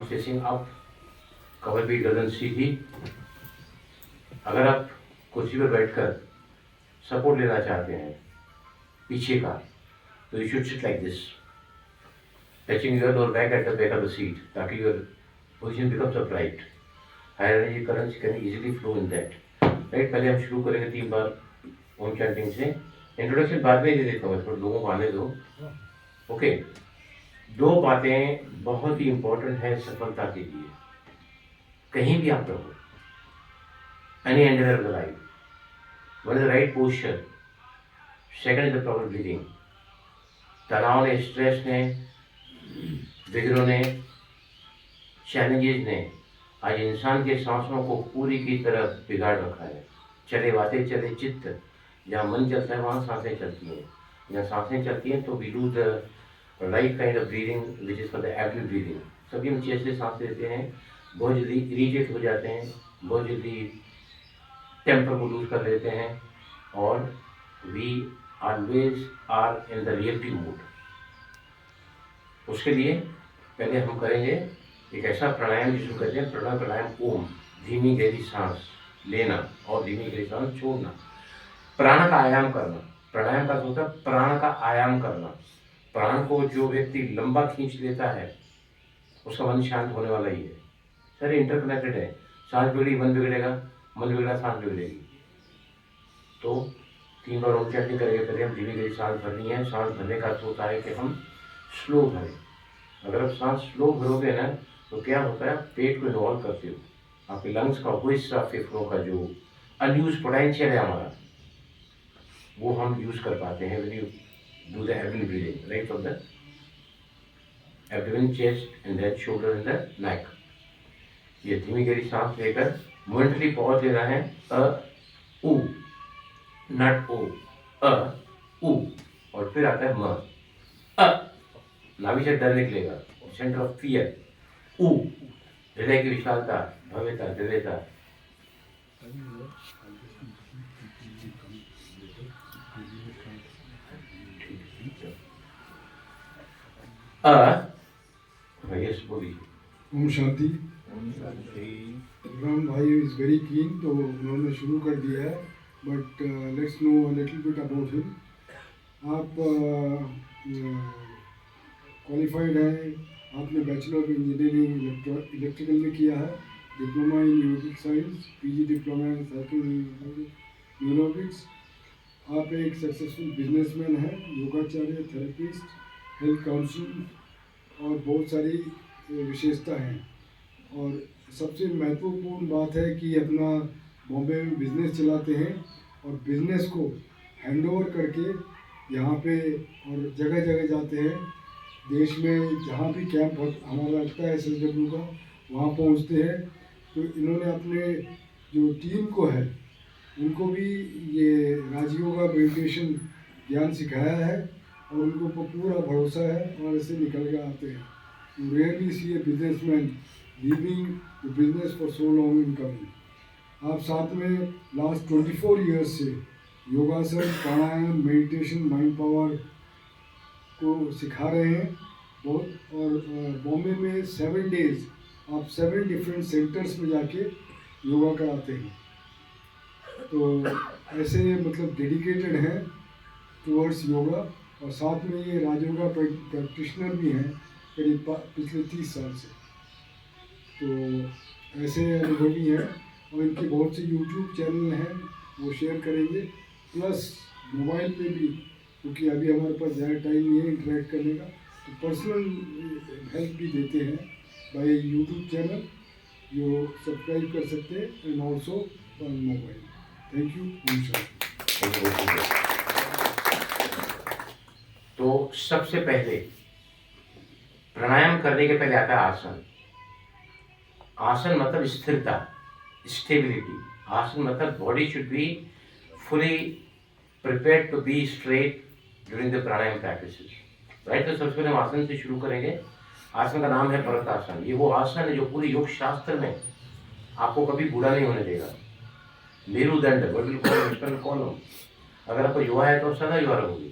facing up, cover भी गर्दन सीधी। अगर आप कुर्सी पर बैठकर सपोर्ट लेना चाहते हैं पीछे का, तो you should sit like this, touching your lower back at the back of the seat, ताकि your position becomes upright. Higher energy currents can easily flow in that. Right, पहले हम शुरू करेंगे 3 बार ओम चैंटिंग से। इंट्रोडक्शन बाद में दे देता हूँ, थोड़ा लोगों को आने दो। ओके, 2 बातें बहुत ही इंपॉर्टेंट है सफलता के लिए, कहीं भी आप रहो, any angle of the life. One is the right posture, second is the proper breathing. तनाव ने, स्ट्रेस ने, विघ्नों ने, चैलेंजेस ने आज इंसान के सांसों को पूरी की तरह बिगाड़ रखा है। चले बातें चले चित्त, जहाँ मन चलता है वहाँ सांसें चलती हैं। जहाँ सांसें चलती हैं तो वी लू the right kind of breathing which is for the abdomen breathing. सभी हम चेस्ट से सांस लेते हैं, बहुत जल्दी इरिटेट हो जाते हैं, बहुत जल्दी टेम्पर को लूज कर लेते हैं, और we always are in the reactive mood. उसके लिए पहले हम करेंगे एक ऐसा प्राणायाम जिसको कहते हैं प्राणायाम ओम। धीमी गहरी सांस लेना और धीमी गहरी सांस छोड़ना, प्राण का आयाम करना। प्राणायाम का होता है प्राण का आयाम करना। प्राण को जो व्यक्ति लंबा खींच लेता है उसका मन शांत होने वाला ही है। सारे इंटरकनेक्टेड है। सांस बिगड़ी मन बिगड़ेगा, मन बिगड़ा सांस बिगड़ेगी। तो 3 बार ओम चैंटिंग करेंगे। पहले हम धीमी गहरी सांस भरनी है। सांस भरने का अर्थ होता है कि हम स्लो भरें। अगर आप सांस स्लो भरोगे ना तो क्या होता है, पेट को इन्वॉल्व करते हो, आपके लंग्स का वो हिस्सा, फेफड़ों का जो अनयूज पोटेंशियल है हमारा, वो हम यूज कर पाते हैं when you do the abdomen breathing, right from the abdomen, chest and then shoulder and the neck. ये धीमी गहरी सांस लेकर मोमेंटली पॉज लेना है। अ उ, नॉट ओ, अ उ, और फिर आता है म। अ, नाभि से डर निकलेगा, सेंटर ऑफ फियर। उ, हृदय की विशालता, भव्यता, दिव्यता। यस बोलिए। ओम शांति। राम भाई इज वेरी कीन, तो उन्होंने शुरू कर दिया है, but let's no a little bit about him. आप क्वालिफाइड हैं, आपने बैचलर ऑफ इंजीनियरिंग इलेक्ट्रिकल में किया है, diploma in neurobic science, PG diploma in cycle neurobics. आप एक सक्सेसफुल बिजनेसमैन हैं, योगाचार्य, थेरेपिस्ट, हेल्थ काउंसलर, और बहुत सारी विशेषता हैं। और सबसे महत्वपूर्ण बात है कि अपना बॉम्बे में बिजनेस चलाते हैं, और बिजनेस को हैंडओवर करके यहाँ पे और जगह जगह जाते हैं। देश में जहाँ भी कैंप हमारा लगता है SSW का, वहाँ पहुँचते हैं। तो इन्होंने अपने जो टीम को है उनको भी ये राजयोगा मेडिटेशन ज्ञान सिखाया है, और उनको पूरा भरोसा है, और ऐसे निकल के आते हैं। You rarely see a businessman leaving the business for so long in coming। आप साथ में लास्ट 24 ईयर्स से योगासन, प्राणायाम, मेडिटेशन, माइंड पावर को सिखा रहे हैं बहुत। और बॉम्बे में 7 डेज आप 7 डिफरेंट सेंटर्स में जाके योगा कराते हैं। तो ऐसे मतलब डेडिकेटेड हैं टुवर्ड्स योगा, और साथ में ये राजयोगा प्रैक्टिशनर भी हैं करीब पिछले 30 साल से। तो ऐसे अनुभवी हैं, और इनके बहुत से यूट्यूब चैनल हैं, वो शेयर करेंगे। प्लस मोबाइल पे भी, क्योंकि अभी हमारे पास ज़्यादा टाइम नहीं है इंटरेक्ट करने का, तो पर्सनल हेल्प भी देते हैं बाय यूट्यूब चैनल, जो सब्सक्राइब कर सकते हैं, and also on mobile. Thank you. तो सबसे पहले प्राणायाम करने के पहले आता है आसन। आसन मतलब स्थिरता, स्टेबिलिटी। आसन मतलब body should be fully prepared to be straight during the pranayama practices, right. तो सबसे पहले हम आसन से शुरू करेंगे। आसन का नाम है पर्वतासन। ये वो आसन है जो पूरे योग शास्त्र में आपको कभी बूढ़ा नहीं होने देगा। मेरुदंड, कॉलम, अगर आपको युवा है तो सदा युवा रहोगे।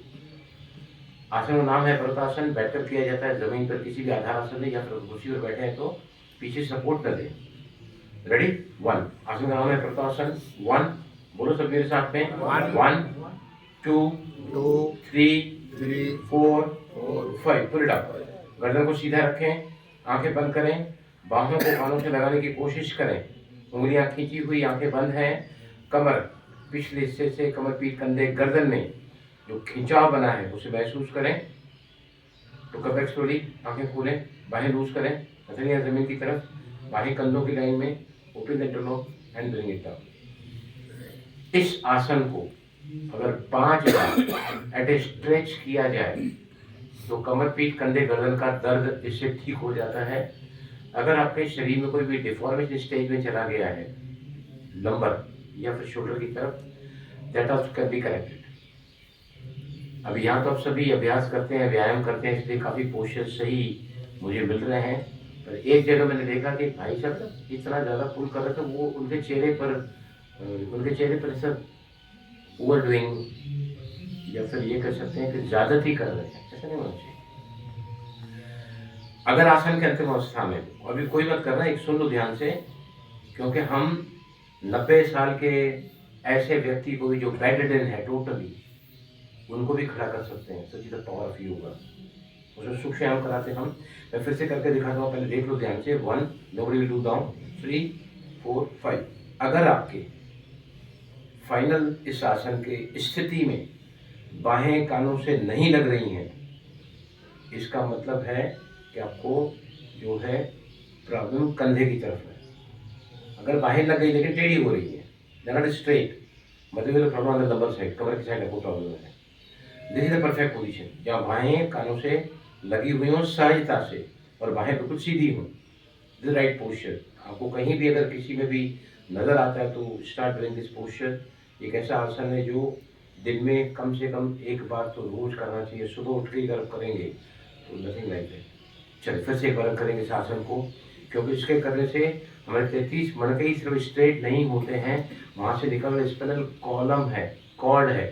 आसन का नाम है पर्वतासन। बैठकर किया जाता है जमीन पर, किसी भी आधार आसन में, या फिर कुर्सी पर बैठे हैं तो पीछे सपोर्ट न दें। रेडी? 1 आसन का नाम है प्रत्यासन। 1 बोलो सब मेरे साथ में। 1 2 3 4 5 पुल इट अप। गर्दन को सीधा रखें, आंखें बंद करें, बाहों को कानों से लगाने की कोशिश करें, उंगलियां खींची हुई, आंखें बंद हैं। कमर पिछले हिस्से से, कमर पीठ कंधे गर्दन में जो खिंचाव बना है उसे महसूस करें। तो कम बैक स्लोली, आंखें खोलें, बाहें लूज करें, हथेलियां जमीन की तरफ, बाहें कंधों की लाइन में, open the interlock and bring it down. इस आसन को अगर 5 बार एट ए स्ट्रेच किया जाए तो कमर पीठ कंधे गर्दन का दर्द इससे ठीक हो जाता है। अगर आपके शरीर में कोई भी डिफॉर्मेशन स्टेज में चला गया है, लंबर या फिर शोल्डर की तरफ, that also can be corrected. अभी यहाँ तो आप सभी अभ्यास करते हैं, व्यायाम करते हैं, इसलिए काफ़ी पोस्चर सही मुझे मिल रहे हैं। पर एक जगह मैंने देखा कि भाई साहब इतना ज़्यादा पुल कर रहे थे, वो उनके चेहरे पर सब ओवर डूइंग या फिर ये कह सकते हैं कि ज़्यादा ही कर रहे हैं, ऐसा नहीं होना चाहिए। अगर आसन के अंतिम अवस्था में अभी कोई मत करना, एक सुन लो ध्यान से, क्योंकि हम 90 साल के ऐसे व्यक्ति को भी जो बेडरिडन है टोटली, उनको भी खड़ा कर सकते हैं। Such is the power of yoga. उसमें सुख श्याम कराते हम। मैं फिर से करके दिखाता हूँ, पहले देख लो ध्यान से। 1 नोबडी विल डू डाउन, 3 4 5। अगर आपके फाइनल इस आसन के स्थिति में बाहें कानों से नहीं लग रही हैं, इसका मतलब है कि आपको जो है प्रॉब्लम कंधे की तरफ है। अगर बाहें लग गई लेकिन टेढ़ी हो रही है, नॉट स्ट्रेट, मतलब problem on the lumbar side, कमर की साइड आपको प्रॉब्लम है। This is the perfect position, जहाँ बाहें कानों से लगी हुई हों सहजता से और बाहें बिल्कुल सीधी हों। This right posture. आपको कहीं भी अगर किसी में भी नज़र आता है तो स्टार्ट डूइंग दिस पोस्चर। एक ऐसा आसन है जो दिन में कम से कम एक बार तो रोज करना चाहिए। सुबह उठ के अगर करेंगे तो नथिंग लाइक दैट। चलिए फिर से एक बार करेंगे इस आसन को, क्योंकि इसके करने से हमारे 33 मणके ही सिर्फ स्ट्रेट नहीं होते हैं, वहाँ से निकल रहे स्पिनल कॉलम है, कॉर्ड है,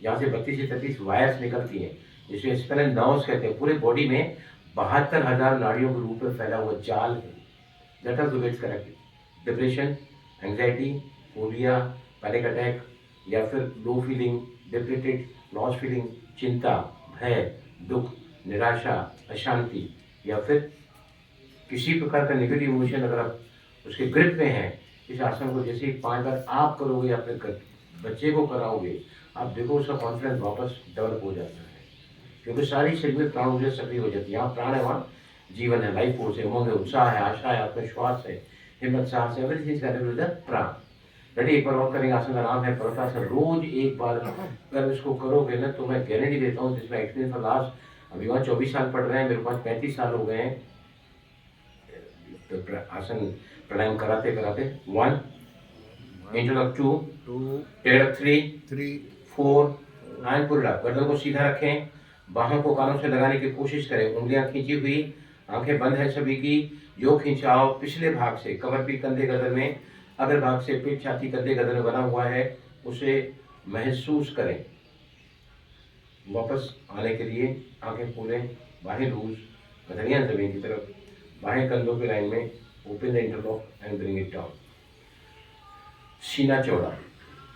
जहाँ से 32 से 33 वायर्स निकलती हैं, जिसे स्पिनल नर्व्स कहते हैं। पूरे बॉडी में 72,000 नाड़ियों के रूप में फैला हुआ जाल है। That are the ways correct. Depression, anxiety, phobia, panic attack या फिर लो फीलिंग, डिप्रेटेड, लॉस फीलिंग, चिंता, भय, दुख, निराशा, अशांति या फिर किसी प्रकार का नेगेटिव इमोशन अगर आप उसके ग्रिप में हैं, इस आसन को जैसे ही 5 बार आप करोगे, अपने बच्चे को कराओगे, आप देखो उसका कॉन्फिडेंस वापस डेवलप हो जाता है, क्योंकि सारी शरीर में प्राण ऊर्जा सक्रिय हो जाती है। यहाँ प्राण है, वहाँ जीवन है, लाइफ फोर्स है, उमंग है, उत्साह है, आशा है, आत्मविश्वास है, हिम्मत, साहस है, everything is connected with the प्राण। रेडी? एक बार और करेंगे। आसन का नाम है प्रत्यासन। रोज एक बार अगर इसको करोगे ना, तो मैं गारंटी देता हूँ, जिसमें एक्सपीरियंस फॉर लास्ट अभी वहाँ 24 साल पढ़ रहे हैं, मेरे पास 35 साल हो गए हैं तो आसन प्राणायाम कराते कराते। 1 इंटरलॉक, 2 टेढ़, 3 4 एंड पुल अप। गर्दन को सीधा रखें, बाहों को कानों से लगाने की कोशिश करें, उंगलियां खींची हुई, आंखें बंद है सभी की। जो खिंचाव पिछले भाग से, कमर पीठ कंधे गर्दन में, अगर भाग से पीठ छाती कंधे गर्दन में बना हुआ है, उसे महसूस करें। वापस आने के लिए आंखें खोलें, बाहें लूज, हथेलियां जमीन की तरफ, बाहें कंधों की लाइन में, open the interlock and bring it down. सीना चौड़ा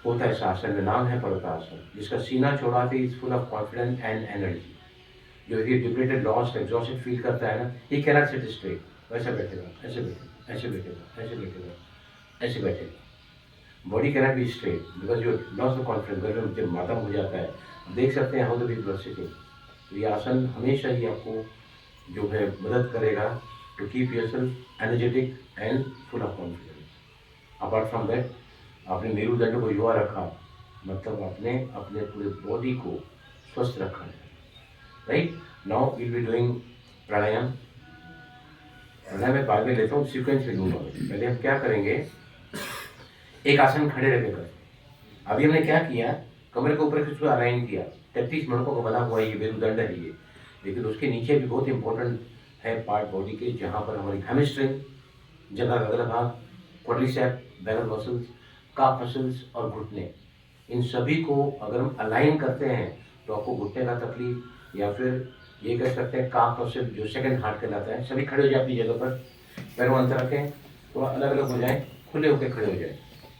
होता है इस आसन में, नाम है प्रत्यासन। जिसका सीना चौड़ा है is full of confidence and energy. जो ये डिप्रेटेड, लॉस्ट, एग्जॉस्टेड फील करता है ना, he can not sit straight, वैसा बैठेगा, ऐसे बैठेगा, ऐसे बैठेगा, ऐसे बैठेगा, ऐसे बैठेगा। Body can not be straight because you loss of confidence. गर्दन जब मातम हो जाता है, देख सकते हैं how the people are sitting. तो ये आसन हमेशा ही आपको जो है मदद करेगा to keep yourself energetic and full of confidence. Apart from that, आपने मेरुदंड को युवा रखा, मतलब आपने अपने पूरे बॉडी को स्वस्थ रखा है। Right? Now will be doing pranayama. Pranayama मैं बाद में लेता हूँ, सीक्वेंस में लूँगा। पहले हम क्या करेंगे, एक आसन खड़े रहकर कर। अभी हमने क्या किया, कमर के ऊपर कुछ अलाइन किया, 33 मणकों का बना हुआ ये मेरुदंड है ये। लेकिन उसके नीचे भी बहुत इंपॉर्टेंट है पार्ट बॉडी के, जहाँ पर हमारी हैमस्ट्रिंग, जगह का अगला भाग, क्वाड्रिसेप, बैरल मसल्स, काफ मसल्स और घुटने, इन सभी को अगर हम अलाइन करते हैं तो आपको घुटने का तकलीफ या फिर ये कह सकते हैं काफ मसल जो सेकंड हार्ट कहलाता है। सभी खड़े हो जाए अपनी जगह पर। पैरों में अंतर रखें, थोड़ा अलग अलग हो जाए, खुले होकर खड़े हो जाए।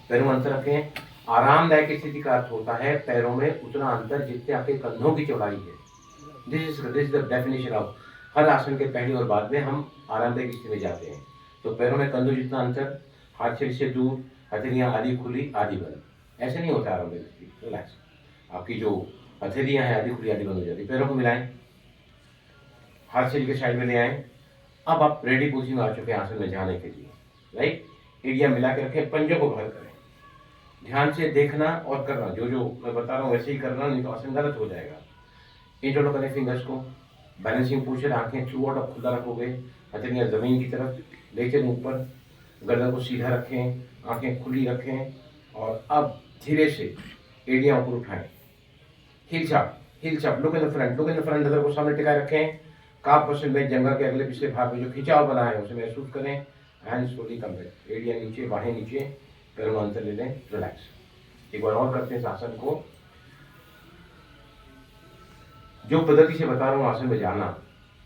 पैरों में अंतर रखें। आरामदायक स्थिति का अर्थ होता है पैरों में उतना अंतर जितने आपके कंधों की चौड़ाई है। This is the definition of, हर आसन के पहले और बाद में हम आरामदायक स्थिति में जाते हैं। तो पैरों में कंधों जितना अंतर, हाथ शरीर से दूर, हथेलियाँ आधी खुली आधी बंद। ऐसे नहीं होता आरामदायक स्थिति। रिलैक्स, आपकी जो हथेलियाँ हैं आधी खुली आधी बंद हो जाती है। पैरों को मिलाएं, हाथ शरीर के साइड में ले आएं। अब आप रेडी पोजीशन में आ चुके हैं आसन में जाने के लिए, राइट। एरिया मिला के रखें, पंजों को बाहर करें, ध्यान से देखना और करना, जो जो मैं बता रहा हूँ वैसे ही करना, नहीं तो आसन गलत हो जाएगा। इंटरलॉक करें फिंगर्स को, बैलेंसिंग पोस्चर, आंखें थ्रू आउट आप खुला रखोगे, हथेलियाँ जमीन की तरफ, लेकिन ऊपर, गर्दन को सीधा रखें, आंखें खुली रखें। और अब धीरे से एड़ियाँ ऊपर उठाएं, हिल छाप, लुक इन द फ्रंट, नज़र को सामने टिकाए रखें। काफ मसल में जंघा के अगले पिछले भाग में जो खिंचाव बना है उसे महसूस करें। हैंड स्लोली कम बैक, एड़ियाँ नीचे, बाहें नीचे, पैरों में अंतर ले लें, रिलैक्स। एक बार और करते हैं इस आसन को। जो पद्धति से बता रहा हूँ आसन में जाना,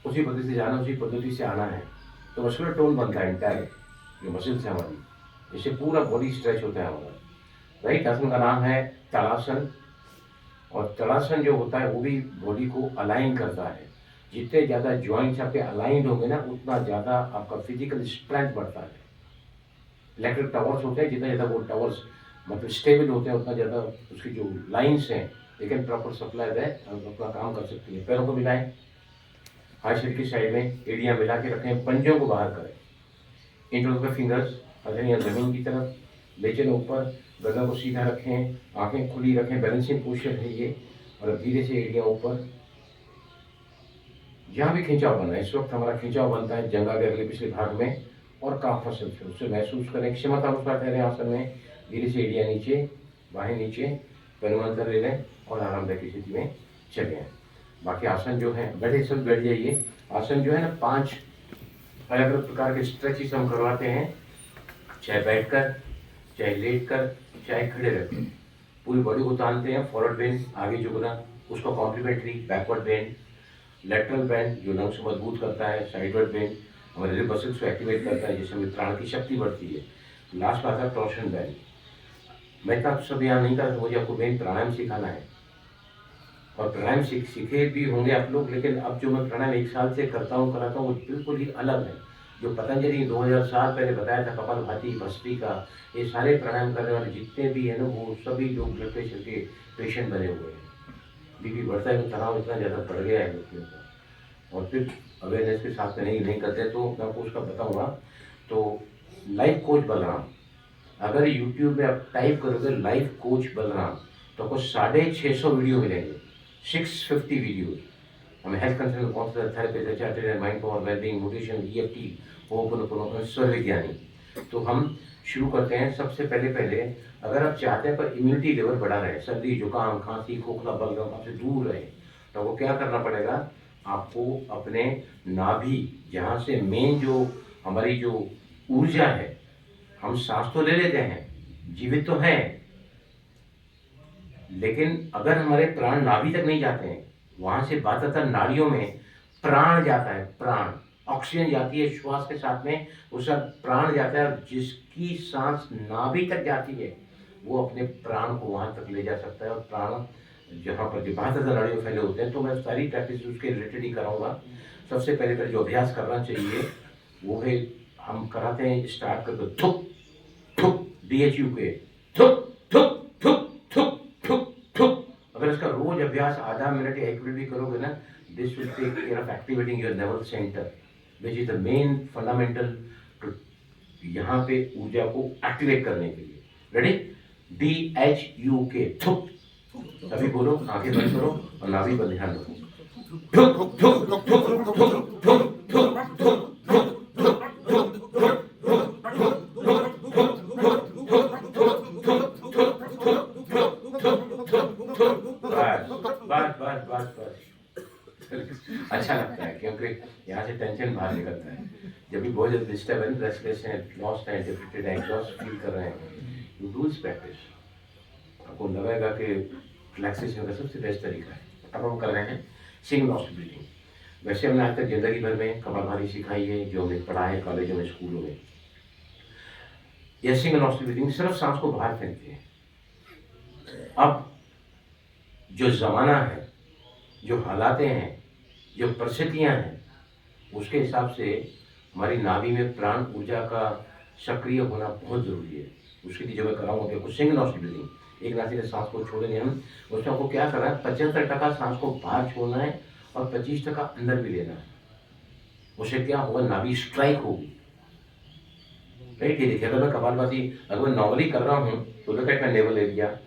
उसी पद्धति से जाना, उसी पद्धति से आना है, तो मस्कुलर टोन बनता है इंटायर, जो मसल्स है हमारी, इससे पूरा बॉडी स्ट्रेच होता है हमारा, राइट। आसन का नाम है तड़ासन। और तड़ासन जो होता है वो भी बॉडी को अलाइन करता है। जितने ज़्यादा जॉइंट्स आपके अलाइंड होंगे ना, उतना ज़्यादा आपका फिजिकल स्ट्रेंथ बढ़ता है। इलेक्ट्रिक टावर्स होते हैं, जितना ज़्यादा वो टावर्स मतलब स्टेबल होते हैं, उतना ज़्यादा उसकी जो लाइन्स हैं लेकिन प्रॉपर सप्लाई है, अपना काम कर सकती है। पैरों को मिलाएं, हाथ शरीर की साइड में, एड़ियाँ मिला के रखें, पंजों को बाहर करें, इंटरलॉक पे फिंगर्स, हथेलियाँ जमीन की तरफ, लेकिन ऊपर, गर्दन को सीधा रखें, आंखें खुली रखें, बैलेंसिंग पोस्चर है ये। और अब धीरे से एड़ियाँ ऊपर, जहाँ भी खिंचाव बना है, इस वक्त हमारा खिंचाव बनता है जंघा के अगले पिछले भाग में और काफ मसल से, उससे महसूस करें। क्षमता अनुसार ठहरे आसन में, धीरे से एड़ियाँ नीचे, बाहें नीचे, पैरों में अंतर ले लें और आरामदायक स्थिति में चले आएं। बाकी आसन जो है, बैठे सब बैठ जाइए। आसन जो है ना, 5 अलग अलग प्रकार के स्ट्रेचेस हम करवाते हैं, चाहे बैठकर, चाहे लेटकर, चाहे खड़े रहकर। पूरी बॉडी को तानते हैं, फॉरवर्ड बेंड, आगे झुकना, उसको complementary backward bend, lateral bend जो लंग्स को मजबूत करता है, साइडवर्ड बेंड हमारे रिब मसल्स को एक्टिवेट करता है, जिससे हमें प्राण की शक्ति बढ़ती है। लास्ट बात है टॉर्शन बेंड। मैं इतना सब यहाँ नहीं करता, मुझे आपको मेन प्राणायाम सिखाना है और प्राणायाम सीखे भी होंगे आप लोग, लेकिन अब जो मैं प्राणायाम 1 साल से करता हूँ कराता हूँ वो बिल्कुल ही अलग है। जो पतंजलि ने 2000 साल पहले बताया था, कपालभाति, भस्त्रिका, ये सारे प्राणायाम करने वाले जितने भी हैं ना, वो सभी लोग ब्लड प्रेशर के पेशेंट बने हुए हैं। बीपी बढ़ता है, तो तनाव इतना ज़्यादा बढ़ गया है व्यक्तियों का, और फिर अवेयरनेस के साथ में नहीं करते, तो मैं आपको उसका बताऊँगा। तो लाइफ कोच बलराम, अगर यूट्यूब में आप टाइप करोगे लाइफ कोच बलराम, तो आपको 650 वीडियो मिलेंगे, 650 वीडियोज। हमें health consultant, counsellor, therapist, chartered mind power, wellbeing, motivation, EFT, होपनो, सर्वविज्ञानी। तो हम शुरू करते हैं। सबसे पहले अगर आप चाहते हैं पर इम्यूनिटी लेवल बढ़ा रहे, सर्दी, जुकाम, खांसी, खोखला, बलगम आपसे दूर रहे, तो आपको क्या करना पड़ेगा, आपको अपने नाभि, जहाँ से मेन जो हमारी जो ऊर्जा है, हम सांस तो ले लेते हैं, जीवित तो हैं, लेकिन अगर हमारे प्राण नाभि तक नहीं जाते हैं, वहां से बात आता नाड़ियों में प्राण जाता है, प्राण, ऑक्सीजन जाती है श्वास के साथ में, उसका प्राण जाता है, और जिसकी सांस नाभि तक जाती है वो अपने प्राण को वहां तक ले जा सकता है। और प्राण जहाँ पर जो 72 नाड़ियों फैले होते हैं, तो मैं सारी प्रैक्टिस उसके रिलेटेड ही कराऊंगा। सबसे पहले जो अभ्यास करना चाहिए वो है, हम कराते हैं, स्टार्ट करके थुक थुक, DHU के थुक थुक थुक थुक थुक थुक। अगर इसका रोज अभ्यास आधा मिनट या 1 मिनट भी करोगे ना, this will take care of activating your nervous centre, which is the main fundamental to यहाँ पे ऊर्जा को एक्टिवेट करने के लिए। रेडी, DHU के थुक, सभी बोलो, आंखें बंद करो और नाभि पर ध्यान रखो। थुक थुक थुक थुक थुक थुक थुक थुक। अच्छा लगता है क्योंकि यहाँ से टेंशन बाहर निकलता है। जब भी बहुत ज़्यादा डिस्टर्ब है, रेस्टलेस है, लॉस्ट है, डिप्रेटेड है, एग्जॉस्ट फील कर रहे हैं, यू डू दिस प्रैक्टिस, आपको लगेगा कि रिलैक्सेशन का सबसे बेस्ट तरीका है। अब हम कर रहे हैं सिंगल नोज ब्रीथिंग। वैसे हमने आज तक जिंदगी भर में कपालभाति सिखाई है, जो हमने पढ़ा है कॉलेजों में, स्कूलों में। यह सिंगल नॉस्ट्रल ब्रीदिंग सिर्फ सांस को बाहर फेंकते हैं। अब जो जमाना है, जो हालातें हैं, जो परिस्थितियां हैं, उसके हिसाब से हमारी नाभि में प्राण ऊर्जा का सक्रिय होना बहुत जरूरी है। उसके लिए जो मैं कराऊंगा कि कुछ सिंगल नॉस्ट्रल ब्रीदिंग, एक नासी से सांस को छोड़ेंगे हम, उसमें आपको क्या करना है, 75% सांस को बाहर छोड़ना है और 25% अंदर भी लेना है। उससे क्या होगा, नाभि स्ट्राइक होगी। राइट, ये देखिए, अगर मैं कपालभाति अगर मैं नॉर्मली कर रहा हूँ तो look at my naval area.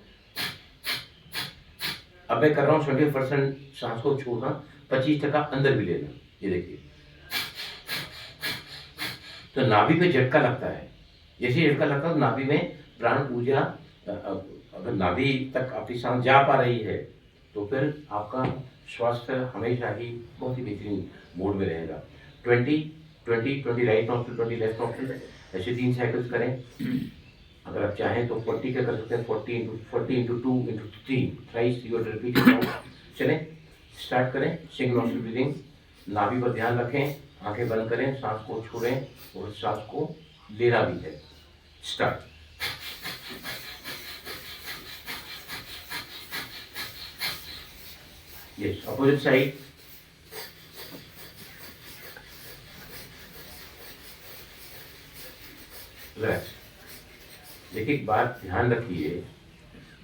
अब मैं कर रहा हूँ 20% सांस को छोड़ना, 25% अंदर भी लेना। ये देखिए, तो नाभि पे झटका लगता है। जैसे झटका लगता है तो नाभि में प्राण ऊर्जा, अगर नाभि तक आपकी सांस जा पा रही है तो फिर आपका स्वास्थ्य हमेशा ही बहुत ही बेहतरीन मोड में रहेगा। 20 राइट नॉस्ट्रिल, 20 लेफ्ट नॉस्ट्रिल, ऐसे 3 साइकिल्स करें। अगर आप चाहें तो 40 का कर सकते हैं, 40 into 2 into 3 thrice you repeat. चलें, स्टार्ट करें सिंगल नॉस्ट्रिल ब्रीदिंग। नाभि पर ध्यान रखें, आंखें बंद करें, सांस को छोड़ें और सांस को लेना भी है। Start. Yes, opposite side. Relax. देखिए, एक बात ध्यान रखिए,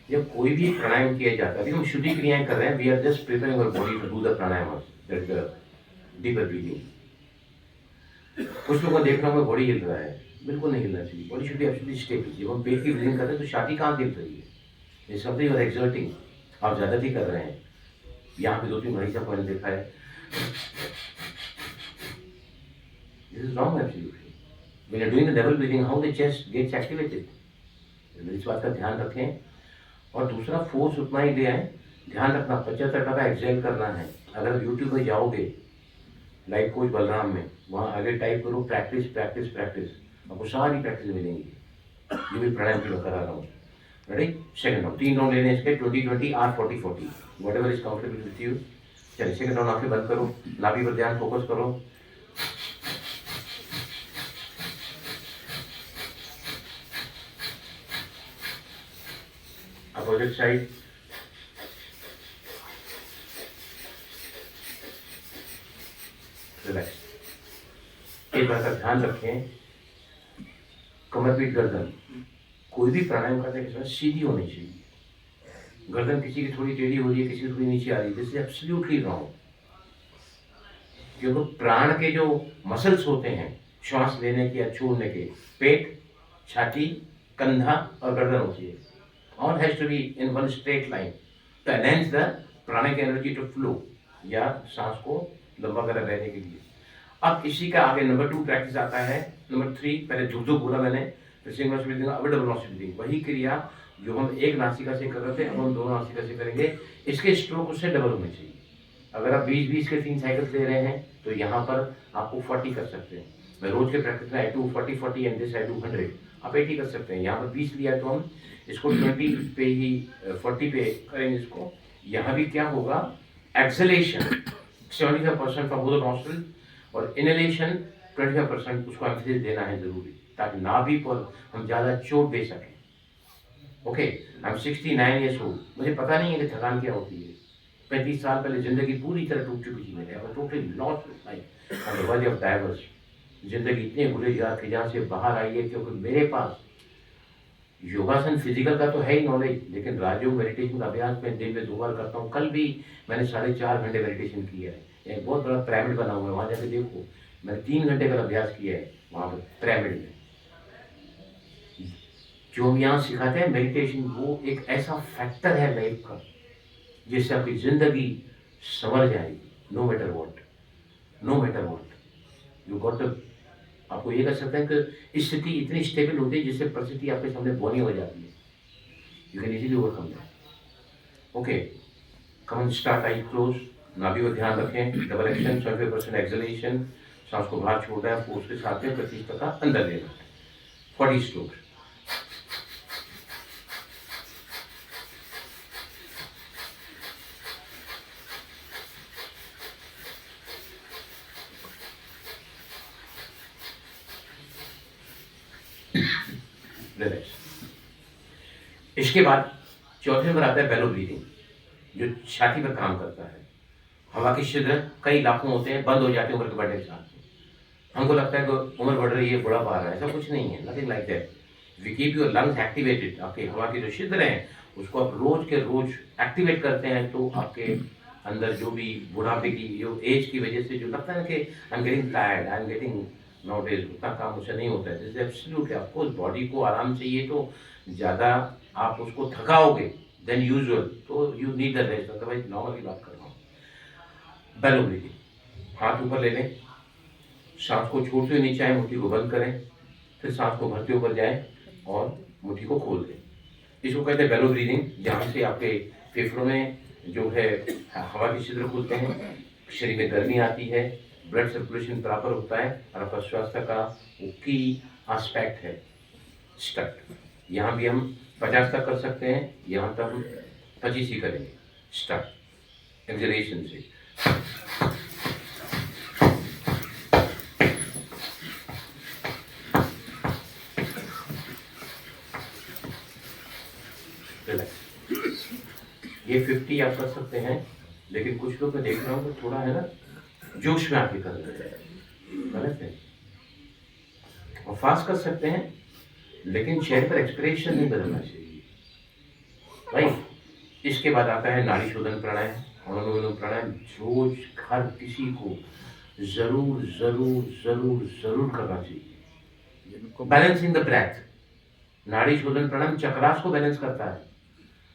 जब कोई भी प्राणायाम किया जाता है, हम शुद्धि क्रियाएं कर रहे हैं, we are just preparing our body to do the pranayama, that the deeper breathing. कुछ लोगों को देख रहा हूँ बॉडी हिल रहा है, बिल्कुल नहीं हिलना चाहिए। Body should be absolutely stable. जब हम पेट की ब्रीदिंग कर रहे हैं तो छाती कहाँ हिल रही है, ये समथिंग यू आर एक्सर्टिंग, आप ज्यादा भी कर रहे हैं। यहाँ पे 2-3 घड़ी का पॉइंट देखा है, this is wrong absolutely. When you are doing the double breathing, how the chest gets activated, इस बात का ध्यान रखें। और दूसरा, फोर्स उतना ही दे आए, ध्यान रखना 75% एक्सेल करना है। अगर यूट्यूब में जाओगे लाइफ कोच बलराम में, वहाँ आगे टाइप करो प्रैक्टिस प्रैक्टिस प्रैक्टिस, आपको सारी प्रैक्टिस मिलेंगी। ये भी प्राणायाम की मैं करा रहा हूँ। रेडी, सेकंड राउंड, 3 राउंड लेने इसके, 20-20 और 40-40, what ever is comfortable with you. चलिए, सेकंड राउंड आंखें बंद करो, नाभि पर ध्यान फोकस करो। Opposite side. रिलैक्स। एक बात का ध्यान रखें, कमर पीठ गर्दन कोई भी प्राणायाम करने के समय सीधी होनी चाहिए। गर्दन किसी की थोड़ी टेढ़ी हो रही है, किसी की थोड़ी नीचे आ रही है, दिस इज एब्सोल्युटली रॉन्ग। क्योंकि प्राण के जो मसल्स होते हैं श्वास लेने के या छोड़ने के, पेट, छाती, कंधा और गर्दन होती है, all has to be in one straight line to enhance the pranic energy to flow, या सांस को लंबा कर रहने के लिए। अब इसी का आगे नंबर 2 प्रैक्टिस आता है। नंबर 3, पहले झुक झुक बोला मैंने, फिर सिंगल नॉस्ट्रिल ब्रीदिंग, अब डबल नॉस्ट्रिल ब्रीदिंग। वही क्रिया जो हम एक नासिका से कर रहे थे, अब हम 2 नासिका से करेंगे। इसके स्ट्रोक उससे डबल होने चाहिए। अगर आप 20-20 के 3 साइकिल्स ले रहे हैं तो यहाँ पर आपको 40 कर सकते हैं। मैं रोज के प्रैक्टिस में I do 40-40 and this I do 100, आप 80 कर सकते हैं। यहाँ पर 20 लिया तो हम इसको 20 पे ही 40 पे करेंगे इसको। यहाँ भी क्या होगा, एक्सेलेशन 75% फ्रॉम बोथ नॉस्ट्रिल और इनहेलेशन 25%, उसको एम्फेसिस देना है जरूरी, ताकि नाभि पर हम ज़्यादा चोट दे सकें। Okay, I am 69 years old, मुझे पता नहीं है कि थकान क्या होती है। 35 साल पहले जिंदगी पूरी तरह टूट चुकी थी मेरे, अब totally lost life on the verge of diverse. जिंदगी इतने बुरे की जहाँ से बाहर आई है, क्योंकि मेरे पास योगासन फिजिकल का तो है ही नॉलेज, लेकिन राजयोग मेडिटेशन का अभ्यास मैं दिन में 2 बार करता हूँ। कल भी मैंने 4.5 घंटे मेडिटेशन किया है। एक बहुत बड़ा पिरामिड बना हुआ है, वहाँ जाके देखो, मैंने 3 घंटे का अभ्यास किया है वहाँ पर पिरामिड में। जो हम यहाँ सिखाते हैं मेडिटेशन, वो एक ऐसा फैक्टर है लाइफ का जिससे आपकी जिंदगी संवर जाएगी। No matter what, no matter what you got to. आपको ये कर सकते हैं कि स्थिति इतनी स्टेबल होती है जिससे परिस्थिति आपके सामने बोनी हो जाती है, you can easily overcome that. Okay, come on, start, I close, नाभि पर ध्यान रखें, डबल एक्शन, 75% एक्सलेशन, सांस को बाहर छोड़ रहा है, फोर्स के साथ में 25% अंदर लेना, 40 स्ट्रोक्स। रिलैक्स। इसके बाद चौथे नंबर आता है बेलो ब्रीदिंग, जो छाती पर काम करता है। हवा के छिद्र कई लाखों होते हैं, बंद हो जाते हैं उम्र के बढ़ने के साथ। हमको लगता है कि उम्र बढ़ रही है, बुढ़ापा आ रहा है, ऐसा कुछ नहीं है, nothing like that. We keep your lungs activated. आपके हवा के जो छिद्र हैं उसको आप रोज के रोज एक्टिवेट करते हैं, तो आपके अंदर जो भी बुढ़ापे की जो एज की वजह से जो लगता है ना कि I am getting tired, I am getting nowadays, उतना काम मुझसे नहीं होता है, दिस इज एब्सोल्युटली, आपको बॉडी को आराम चाहिए, तो ज़्यादा आप उसको थकाओगे देन यूजुअल, तो you need the rest, otherwise normal की बात कर रहा हूँ। बेलो ब्रीथिंग, हाथ ऊपर ले लें, सांस को छोड़ते हुए नीचे आए, मुट्ठी को बंद करें, फिर सांस को भरते ऊपर जाएं और मुट्ठी को खोल दें। इसको कहते हैं बेलो ब्रीदिंग, जहाँ से आपके फेफड़ों में जो है हवा के छिद्र खुलते हैं, शरीर में गर्मी आती है, ब्लड सर्कुलेशन प्रॉपर होता है, और आपका स्वास्थ्य का वो की एस्पेक्ट है स्टट। यहाँ भी हम 50 तक कर सकते हैं, यहाँ तक हम 25 ही करेंगे। स्टट एक्सलेशन से रिलैक्स। ये 50 आप कर सकते हैं, लेकिन कुछ लोग मैं देख रहा हूँ तो थोड़ा है ना जोश में आके कर रहे हैं, गलत है। और फास्ट कर सकते हैं, लेकिन चेहरे पर एक्सप्रेशन नहीं बदलना चाहिए, राइट। इसके बाद आता है नाड़ी शोधन प्राणायाम, अनुलोम विलोम प्राणायाम, रोज हर किसी को जरूर जरूर जरूर जरूर करना चाहिए। बैलेंसिंग द ब्रेथ, नाड़ी शोधन प्राणायाम चक्रास को बैलेंस करता है।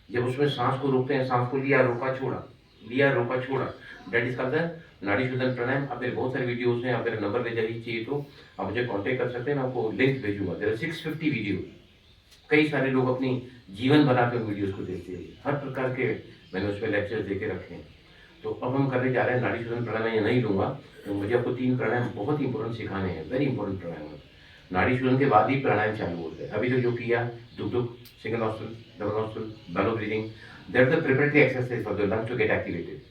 जब उसमें सांस को रोकते हैं, सांस को लिया रोका छोड़ा, लिया रोका छोड़ा, डेट इज कॉल्ड नाड़ी शोधन प्राणायाम। आप मेरे बहुत सारे वीडियोस हैं, आप मेरा नंबर ले जाइए, चाहिए तो आप मुझे कांटेक्ट कर सकते हैं, मैं आपको लिंक भेजूंगा। देयर आर 650 वीडियो, कई सारे लोग अपनी जीवन बना के वीडियोस को देखते हैं, हर प्रकार के मैंने उसमें लेक्चर्स दे के रखे हैं। तो अब हम करने जा रहे हैं नाड़ी शोधन प्राणायाम, मैं ये नहीं लूँगा, तो मुझे आपको 3 प्राणायाम बहुत इंपॉर्टेंट सिखाने हैं, वेरी इंपॉर्टेंट प्राणायाम। नाड़ी शोधन के बाद ही प्राणायाम चालू होते हैं। अभी तो जो किया दुख दुख, single nostril, double nostril, bellow breathing, that the preparatory exercise for the lungs to get activated,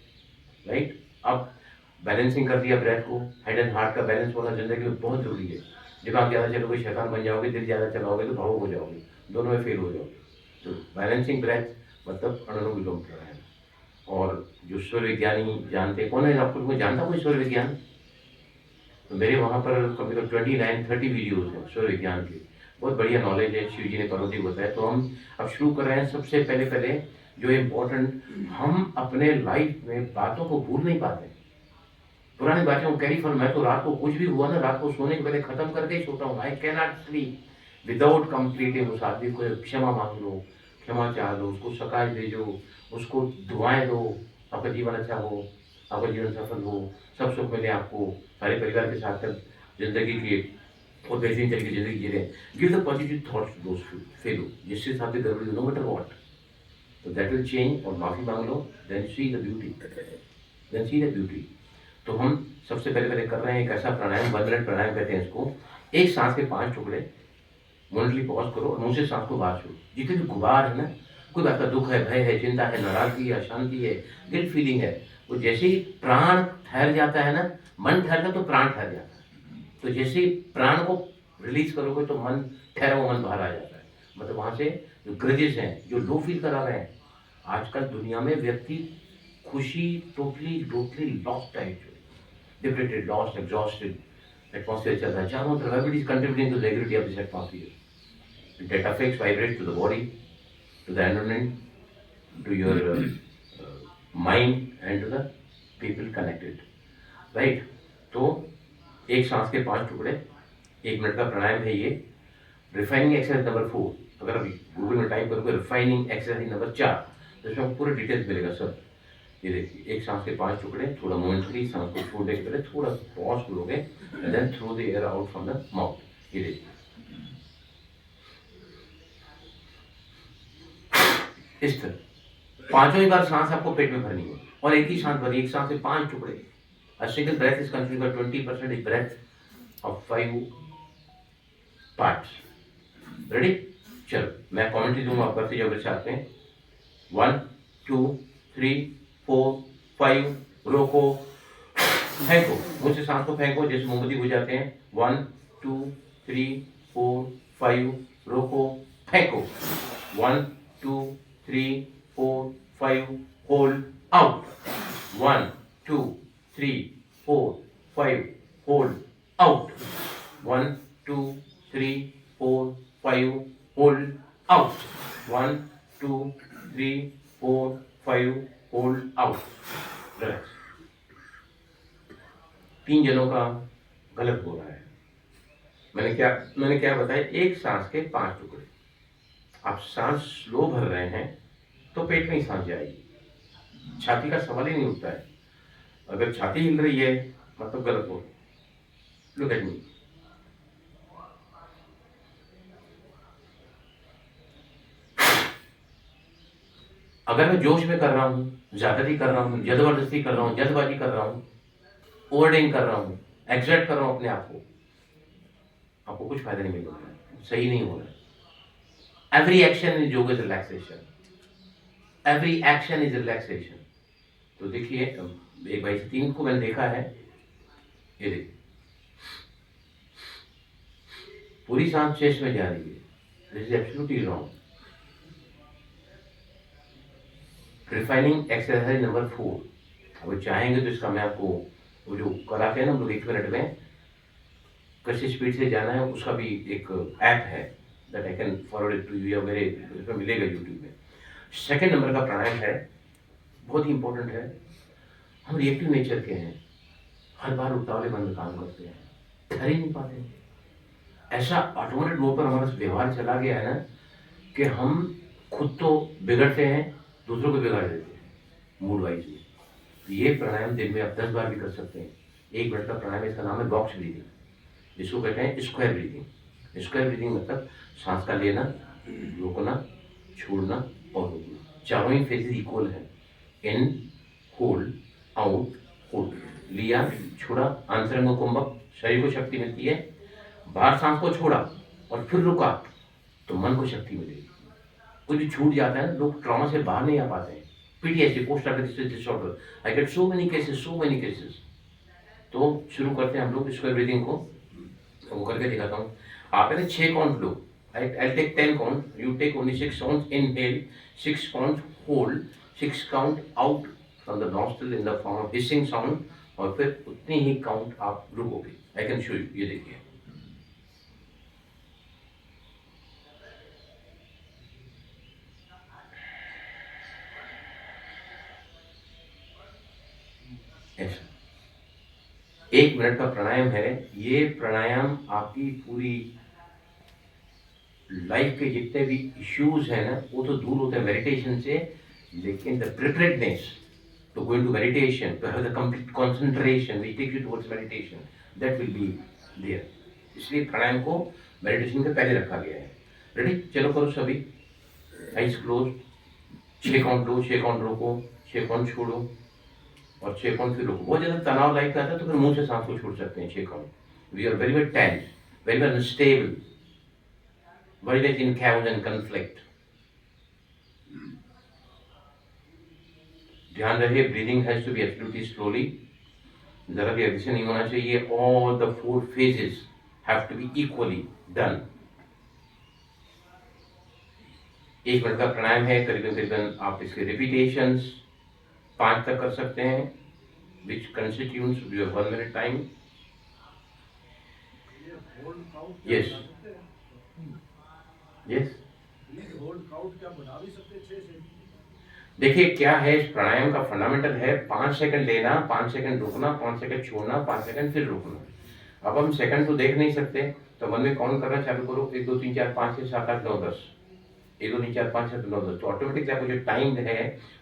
right. अब बैलेंसिंग कर दिया ब्रेथ को, हेड एंड हार्ट का बैलेंस होना जिंदगी में बहुत जरूरी है। जब आप ज़्यादा चलोगे शैतान बन जाओगे, दिल ज़्यादा चलाओगे तो भावुक हो जाओगे, दोनों में फेल हो जाओगे। तो बैलेंसिंग ब्रेथ मतलब अनुलोम विलोम प्राणायाम। और जो सूर्य विज्ञानी जानते हैं, कौन है आपको कोई जानता कोई सूर्य विज्ञान? तो मेरे वहाँ पर कभी कभी 29-30 वीडियोज़ हैं सूर्य विज्ञान के, बहुत बढ़िया नॉलेज है, शिव जी ने पार्वती को बताया। तो हम अब शुरू कर रहे हैं। सबसे पहले जो इम्पोर्टेंट, हम अपने लाइफ में बातों को भूल नहीं पाते, पुरानी बातें को कैरी फॉर। मैं तो रात को कुछ भी हुआ ना, रात को सोने के पहले खत्म करके ही सोता हूँ। I can not sleep without completing. उस आदमी को क्षमा मांग लो, क्षमा चाह लो, उसको सकाश भेजो, उसको दुआएं दो, आपका जीवन अच्छा हो, आपका जीवन सफल हो, सब सुख मिले आपको, सारे परिवार के साथ जिंदगी की और बेहतरीन तरीके की जिंदगी जी रहे हैं। Give the positive thoughts to those fellow, जिससे साथ गड़बड़ी नो मैटर व्हाट, तो दैट विल चेंज। और माफी मांग लो, then see the beauty, then see the beauty. तो हम सबसे पहले कर रहे हैं एक ऐसा प्राणायाम, 1 मिनट प्राणायाम कहते हैं इसको। एक सांस के 5 टुकड़े, मोमेंटली पॉज करो और मुंह से सांस को बाहर छोड़ो। जितने भी गुबार है ना, कोई बात का दुख है, भय है, चिंता है, नाराजगी है, अशांति है, गिल्ट फीलिंग है, वो जैसे ही प्राण ठहर जाता है ना, मन ठहरता तो प्राण ठहर जाता है। तो जैसे ही प्राण को रिलीज करोगे तो मन ठहरा हुआ मन बाहर आ जाता है। मतलब वहां से जो ग्रजेस हैं, जो लो फील करा रहे हैं, आजकल दुनिया में व्यक्ति खुशी टोटली लॉस्ट है, डिप्रेटेड, लॉस्ट, एग्जॉस्टेड एटमॉस्फेयर चल रहा है चारों तरफ। Everybody is contributing to the negativity of this atmosphere. That affects vibrates to the body, to the environment, to your mind and to the people connected, right? तो एक सांस के 5 टुकड़े, 1 मिनट का प्राणायाम है ये। रिफाइनिंग एक्सरसाइज नंबर 4, अगर अभी गूगल में टाइप करोगे रिफाइनिंग एक्सरसाइज नंबर 4, तो इसमें आपको पूरा डिटेल्स मिलेगा सब। ये देखिए, एक सांस के 5 टुकड़े, थोड़ा मोमेंटली सांस को छोड़ने के पहले थोड़ा पॉज करोगे and then throw the air out from the mouth. ये देखिए, इस तरह 5 ही बार सांस आपको पेट में भरनी है और एक ही सांस भरी, एक सांस से 5 टुकड़े। A single breath is considered 20% is breath of 5 parts. Ready? चलो मैं कमेंट्री दूंगा, आप करते जाओ मेरे साथ में। 1 2 3 4 5, रोको, फेंको, मुझसे सांस को फेंको जैसे मोमबत्ती बुझाते हैं। 1 2 3 4 5 रोको फेंको 1 2 3 4 5 hold out 1 2 3 4 5 hold out 1 2 3 4 5 hold out 1 2 3 4 5 hold out. Relax. 3 जनों का गलत हो रहा है। मैंने क्या बताया, एक सांस के 5 टुकड़े। आप सांस स्लो भर रहे हैं तो पेट में ही सांस जाएगी, छाती का सवाल ही नहीं उठता है। अगर छाती हिल रही है मतलब गलत हो। Look at me. अगर मैं जोश में कर रहा हूं, ज्यादती कर रहा हूं, जबरदस्ती कर रहा हूं, जल्दबाजी कर रहा हूं, ओवरडेइंग कर रहा हूं, एक्सर्ट कर रहा हूं अपने आप को, आपको कुछ फायदा नहीं मिल रहा है, सही नहीं हो रहा है। Every action is yoga is relaxation, every action is relaxation. तो देखिए, एक भाई से 3 को मैंने देखा है, ये देखिए पूरी सांस चेस्ट में जा रही है, this is absolutely wrong. Refining exercise number 4, अगर चाहेंगे तो इसका मैं आपको वो जो कराते हैं ना हम लोग 1 मिनट में कैसे स्पीड से जाना है, उसका भी एक ऐप है that I can forward it to you, या मेरे इसमें मिलेगा यूट्यूब में। सेकंड नंबर का प्राणायाम है, बहुत ही इंपॉर्टेंट है। हम रिएक्टिव नेचर के हैं, हर बार उतावले मन में काम करते हैं, कर ही नहीं पाते। ऐसा ऑटोमेटिक मोड पर हमारा व्यवहार चला गया है ना कि हम खुद तो बिगड़ते हैं, दूसरों को बिगाड़ देते हैं मूड वाइज में। तो ये प्राणायाम दिन में आप 10 बार भी कर सकते हैं। 1 मिनट का प्राणायाम, इसका नाम है बॉक्स ब्रीदिंग, जिसको कहते हैं स्क्वायर ब्रीदिंग। स्क्वायर ब्रीदिंग मतलब सांस का लेना, रोकना, छोड़ना और रोकना, चारों ही फेजेस इक्वल है। इन, होल्ड, आउट, होल्ड, लिया, छोड़ा, अंतरंग कुंभक, शरीर को शक्ति मिलती है। बाहर सांस को छोड़ा और फिर रुका तो मन को शक्ति मिलेगी। कुछ भी छूट जाता है ना, लोग ट्रॉमा से बाहर नहीं आ पाते हैं। PTSD, post traumatic stress disorder, I get so many cases. तो शुरू करते हैं हम लोग स्क्वायर ब्रीदिंग को, वो करके दिखाता हूँ। आप है ना 6 काउंट लो, I take 10 count, you take only 6 count, inhale 6 count, hold 6 count, out from the nostril in the form of hissing sound, और फिर उतनी ही काउंट आप रुकोगे। आई कैन शो यू, ये देखिए। ऐसा 1 मिनट का प्राणायाम है। ये प्राणायाम आपकी पूरी लाइफ के जितने भी इश्यूज हैं ना, वो तो दूर होते हैं मेडिटेशन से, लेकिन the preparedness to go into meditation, to have the complete concentration which takes you towards meditation, that will be there. इसलिए प्राणायाम को मेडिटेशन के पहले रखा गया है। रेडी, चलो करो सभी, आइज क्लोज, 6 काउंट लो, 6 काउंट रोको, 6 काउंट छोड़ो और 6 काउंट फिर रोको। बहुत ज़्यादा तनाव लाइफ का आता है तो फिर मुंह से सांस को छोड़ सकते हैं 6 count. We are very very tense, very very unstable, very much in chaos and conflict. ध्यान रहे, breathing has to be absolutely slowly, जरा भी एग्रेशन नहीं होना चाहिए। All the 4 phases have to be equally done. 1 minute का प्राणायाम है, करीबन आप इसके रिपीटेशंस 5 तक कर सकते हैं, which constitutes your 1 minute time. Yes yes, देखिए क्या है, इस प्राणायाम का फंडामेंटल है 5 सेकंड लेना, 5 सेकंड रुकना, 5 सेकंड छोड़ना, 5 सेकंड फिर रुकना। अब हम सेकंड तो देख नहीं सकते, तो मन में काउंट करना चालू करो, 1 2 3 4 5 6 7 8 9 10, 1 2 3 4 5 6 7 9 10, तो ऑटोमेटिकली आपको जो टाइम है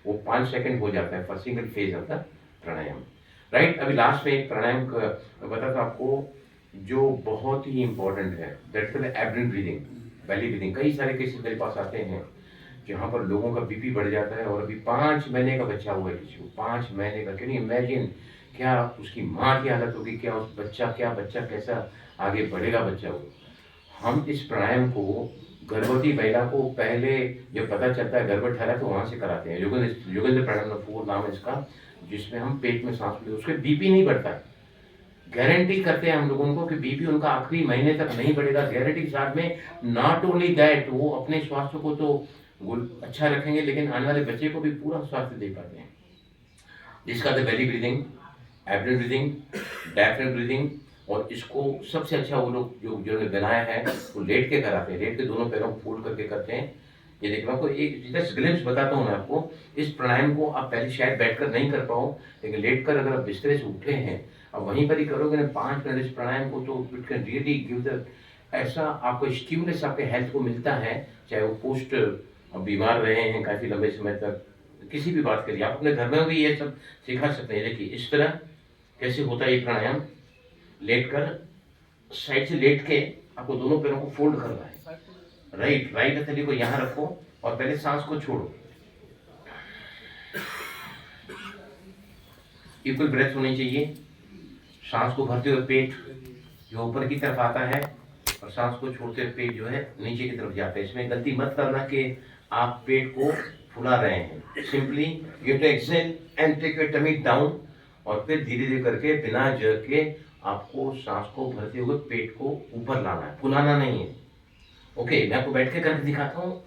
वो 5 सेकंड हो जाता है for single phase of the pranayama. Right, अभी लास्ट में एक प्राणायाम बता था आपको जो बहुत ही इंपॉर्टेंट है, that's the abdomen breathing, belly breathing. कई सारे केसेस मेरे पास आते हैं जहाँ पर लोगों का बीपी बढ़ जाता है, और अभी 5 महीने का बच्चा हुआ है किसी को, 5 महीने का, कैन यू इमेजिन क्या उसकी माँ की हालत होगी, क्या उस बच्चा कैसा आगे बढ़ेगा बच्चा वो। हम इस प्राणायाम को गर्भवती महिला को पहले जब पता चलता है गर्भ ठहरा तो वहाँ से कराते हैं। योगेंद्र प्राणायाम 4 नाम है इसका, जिसमें हम पेट में सांस लेते, उसके बीपी नहीं बढ़ता है। गारंटी करते हैं हम लोगों को कि बीपी उनका आखिरी महीने तक नहीं बढ़ेगा, गारंटी के साथ में। नॉट ओनली दैट, वो अपने स्वास्थ्य को तो अच्छा रखेंगे, लेकिन आने वाले बच्चे को भी पूरा स्वास्थ्य दे पाते हैं। जिसका the belly breathing, abdomen breathing, diaphragm breathing, और इसको सबसे अच्छा वो लोग जो जिन्होंने बनाया है वो लेट के कराते हैं, लेट के दोनों पैरों को फोल्ड करके करते हैं। ये देखिए मैं आपको एक जस्ट ग्लिम्स बताता हूँ मैं आपको। इस प्राणायाम को आप पहले शायद बैठकर नहीं कर पाओ, लेकिन लेट कर अगर आप बिस्तरे से उठे हैं अब वहीं पर ही करोगे ना 5 मिनट इस प्राणायाम को, तो it can really give the ऐसा आपको स्टिमुलस आपके हेल्थ को मिलता है। चाहे वो पोस्ट बीमार रहे हैं काफ़ी लंबे समय तक, किसी भी बात करिए, आप अपने घर में भी ये सब सिखा सकते हैं। देखिए इस तरह कैसे होता है ये प्राणायाम। लेट कर साइड से लेट के आपको दोनों पैरों को फोल्ड करना है, राइट हथेली को यहाँ रखो और पहले सांस को छोड़ो। इक्वल ब्रेथ होनी चाहिए। सांस को भरते हुए पेट जो ऊपर की तरफ आता है और सांस को छोड़ते हुए पेट जो है नीचे की तरफ जाता है। इसमें गलती मत करना कि आप पेट को फुला रहे हैं। Simply you to exhale and take your tummy down, और फिर धीरे धीरे करके बिना जग के आपको सांस को भरते हुए पेट को ऊपर लाना है, फुलाना नहीं है। ओके, मैं आपको बैठ के करके दिखाता हूँ।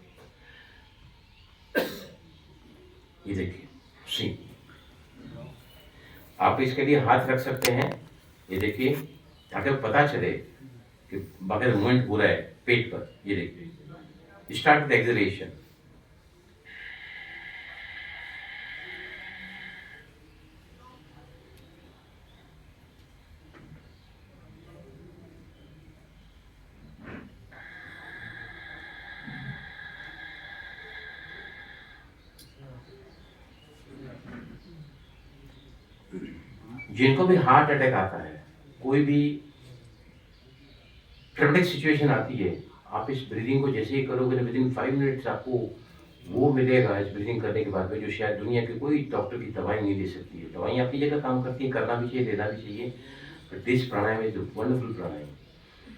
ये देखिए सी, आप इसके लिए हाथ रख सकते हैं, ये देखिए, ताकि पता चले कि बगैर मूवमेंट हो रहा है पेट पर। ये देखिए, स्टार्ट विद एक्सहेलेशन। जिनको भी हार्ट अटैक आता है, कोई भी क्रिटिक सिचुएशन आती है, आप इस ब्रीदिंग को जैसे ही करोगे विद इन 5 मिनट्स आपको वो मिलेगा इस ब्रीदिंग करने के बाद में, जो शायद दुनिया के कोई डॉक्टर की दवाई नहीं दे सकती है। दवाई अपनी जगह काम करती है, करना भी चाहिए, देना भी चाहिए, but this pranayama is wonderful pranayama.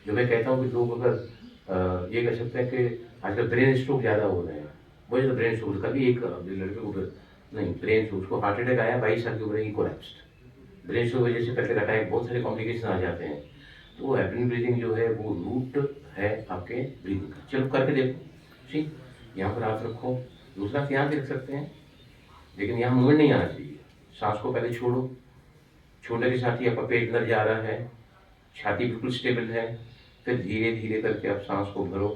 जो मैं कहता हूँ कि लोग अगर ये कह सकते हैं कि आजकल ब्रेन स्ट्रोक ज़्यादा हो रहे हैं, वो जो ब्रेन स्ट्रोक, कभी एक लड़के को नहीं ब्रेन स्ट्रोक, उसको हार्ट अटैक आया, 22 साल की उम्र ही कोलैप्स्ड। ब्रेन स्ट्रोक की वजह से करके अटैक, बहुत सारे कॉम्प्लिकेशन आ जाते हैं। तो एब्डोमेन ब्रीदिंग जो है वो रूट है आपके ब्रीदिंग का। चलो करके देखो, ठीक, यहाँ पर हाथ रखो, दूसरा हाथ यहाँ भी रख सकते हैं, लेकिन यहाँ मूवमेंट नहीं आना चाहिए। सांस को पहले छोड़ो, छोड़ने के साथ ही आपका पेट अंदर जा रहा है, छाती बिल्कुल स्टेबल है। फिर धीरे धीरे करके आप सांस को भरो,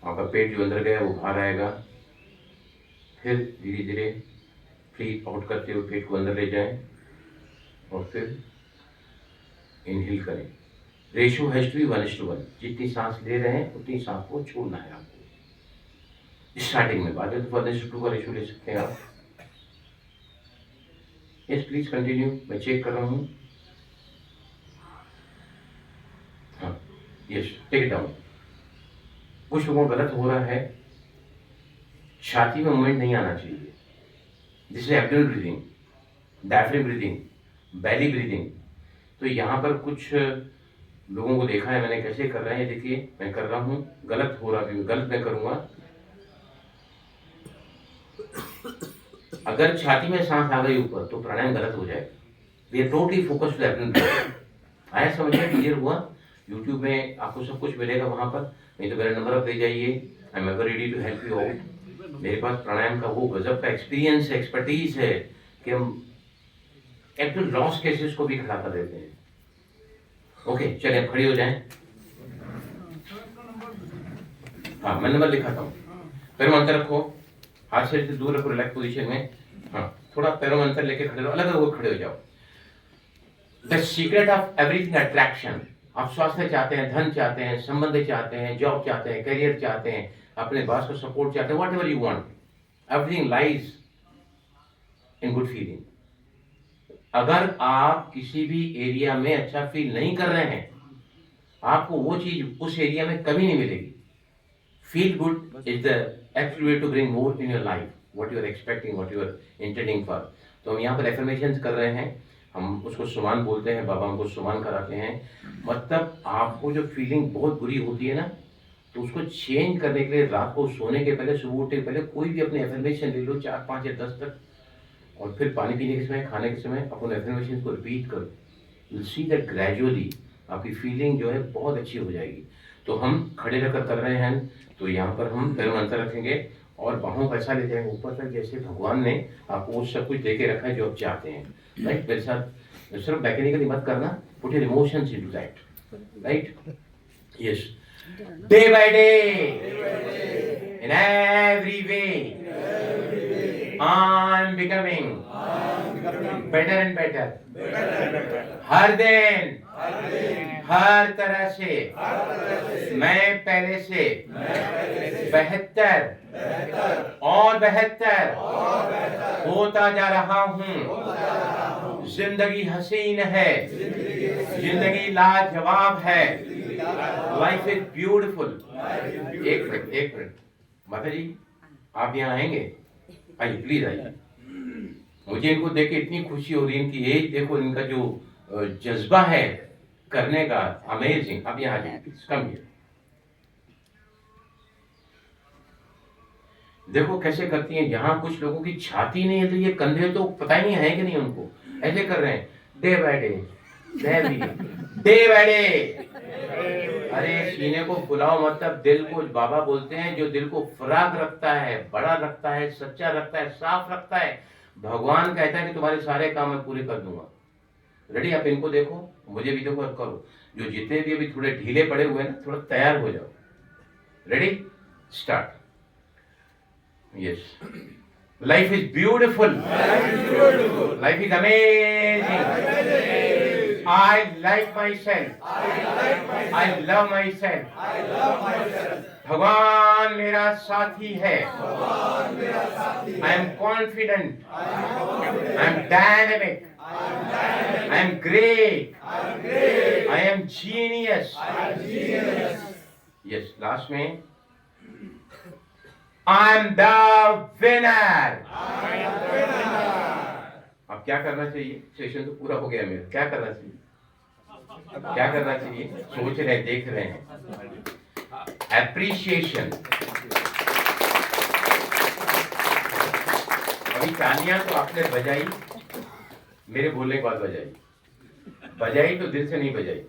आपका पेट जो अंदर गया वो बाहर आएगा। फिर धीरे धीरे फ्री आउट करते हुए पेट को अंदर ले जाएं और फिर इनहेल करें। Ratio has to be 1:1। जितनी सांस ले रहे हैं उतनी सांस को छोड़ना है आपको स्टार्टिंग में। बाद में तो 1:2 का रेशियो ले सकते हैं आप। यस प्लीज कंटिन्यू, मैं चेक कर रहा हूँ। हाँ यस, टेक इट डाउन। कुछ लोगों को गलत हो रहा है, छाती में मूवमेंट नहीं आना चाहिए। जिससे abdomen breathing, diaphragm breathing, belly breathing. तो यहाँ पर कुछ लोगों को देखा है मैंने कैसे कर रहे हैं। देखिए मैं कर रहा हूँ, गलत हो रहा भी, गलत मैं करूँगा। अगर छाती में सांस आ गई ऊपर तो प्राणायाम गलत हो जाएगा। We are totally focused to abdomen breathing. आया समझ में, क्लियर हुआ? यूट्यूब में आपको सब कुछ मिलेगा वहाँ पर, नहीं तो मेरा नंबर आप दे जाइए। I am ever ready to help you out. मेरे पास प्राणायाम का वो गजब का एक्सपीरियंस है, एक्सपर्टीज है कि हम एक्चुअल लॉस केसेस को भी खड़ा कर देते हैं। ओके चलिए आप खड़ी हो जाएं। हाँ मैं नंबर लिखाता हूँ। पैरों में अंतर रखो, हाथ से दूर रखो, रिलैक्स पोजीशन में। हाँ थोड़ा पैरों में अंतर लेके खड़े रहो, अलग अलग खड़े हो जाओ। The secret of everything attraction. आप स्वास्थ्य चाहते हैं, धन चाहते हैं, संबंध चाहते हैं, जॉब चाहते हैं, करियर चाहते हैं, अपने बॉस को सपोर्ट चाहते हैं, what ever you want, everything lies in good feeling. अगर आप किसी भी एरिया में अच्छा फील नहीं कर रहे हैं, आपको वो चीज उस एरिया में कभी नहीं मिलेगी। Feel good is the actual way to bring more in your life, what you are expecting, what you are intending for. तो हम यहाँ पर एफर्मेशंस कर रहे हैं, हम उसको सुमान बोलते हैं, बाबा हमको सुमान कराते हैं। मतलब आपको जो फीलिंग बहुत बुरी होती है ना, तो उसको चेंज करने के लिए रात को सोने के पहले, सुबह उठने के पहले कोई भी अपने एफर्मेशन ले लो, 4, 5 या 10 तक, और फिर पानी पीने के समय, खाने के समय अपन एफर्मेशन को रिपीट करो। यू सी दैट ग्रेजुअली आपकी फीलिंग जो है बहुत अच्छी हो जाएगी। तो हम खड़े रहकर कर रहे हैं, तो यहाँ पर हम पैर अंतर रखेंगे और बाहों को ऐसा ले जाएंगे ऊपर तक जैसे भगवान ने आपको वो सब कुछ दे के रखा है जो आप चाहते हैं। राइट, मेरे साथ सिर्फ मैकेनिकली मत करना, put your emotions into that. Right, yes, day by day in every way I am becoming better and better. हर दिन हर तरह से मैं पहले से बेहतर और बेहतर होता जा रहा हूँ। जिंदगी हसीन है, जिंदगी लाजवाब है, लाइफ इज ब्यूटीफुल। एक मिनट माता जी, आप यहाँ आएंगे? आइए, प्लीज आइए। मुझे इनको देख के इतनी खुशी हो रही है, इनकी एज देखो, इनका जो जज्बा है करने का, अमेजिंग। अब यहाँ आ जाइए प्लीज, कम हियर। देखो कैसे करती हैं। यहाँ कुछ लोगों की छाती नहीं है तो ये कंधे तो पता ही नहीं है कि नहीं उनको, ऐसे कर रहे हैं day by day, day by day. अरे सीने को फुलाओ, मतलब दिल को बाबा बोलते हैं जो दिल को फराग रखता है, बड़ा रखता है, सच्चा रखता है, साफ रखता है। भगवान कहता है कि तुम्हारे सारे काम मैं पूरे कर दूंगा। रेडी? आप इनको देखो, मुझे भी देखो और करो। जो जितने भी अभी थोड़े ढीले पड़े हुए हैं ना, थोड़ा तैयार हो जाओ। Ready? Start. Yes. Life is beautiful. Life is amazing. I like myself. I love myself. भगवान मेरा साथी है। I am confident. I am dynamic. I am great. I am genius. Yes, last में I am the winner. अब क्या करना चाहिए? Session तो पूरा हो गया मेरा। क्या करना चाहिए? क्या करना चाहिए? सोच रहे हैं, देख रहे हैं। एप्रिशिएशन। अभी तालियां तो आपने बजाई, मेरे बोलने के बाद बजाई तो दिल से नहीं बजाई।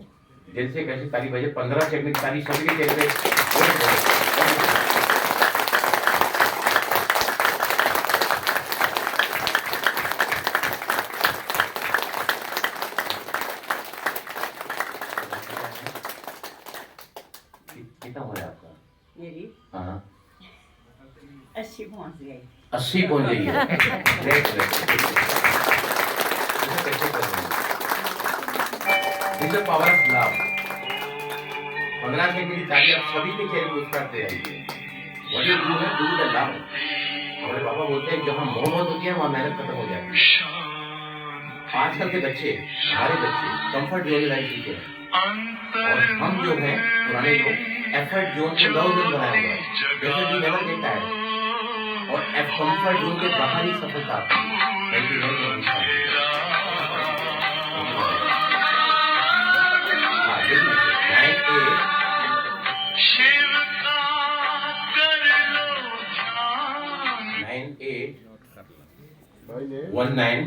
दिल से कैसे ताली बजे? 15 सेकंड की ताली सभी के चेहरे पे। कितना हो रहा है आपका? मेरी हाँ 80 पहुंच गई। 80 पहुंच गई है। Great great. कैसे कर रहे हैं? This is power of love. 15 second की ताली आप सभी के चेहरे पे करते रहिए। व्हाट यू डू है, डू द लव। हमारे पापा बोलते हैं जहाँ मोहब्बत होती है वहाँ मेहनत खत्म हो जाती है। आजकल के बच्चे, हमारे बच्चे कंफर्ट जोन में रह चुके हैं, और हम जो हैं पुराने लोग एफर्ट जोन को लव जोन बनाया हुआ है। जैसे कि नेवर गेट टायर्ड, और कंफर्ट जोन के बाहर ही सफलता आती है। Thank you very much. हाँ, देखिए 9 8 19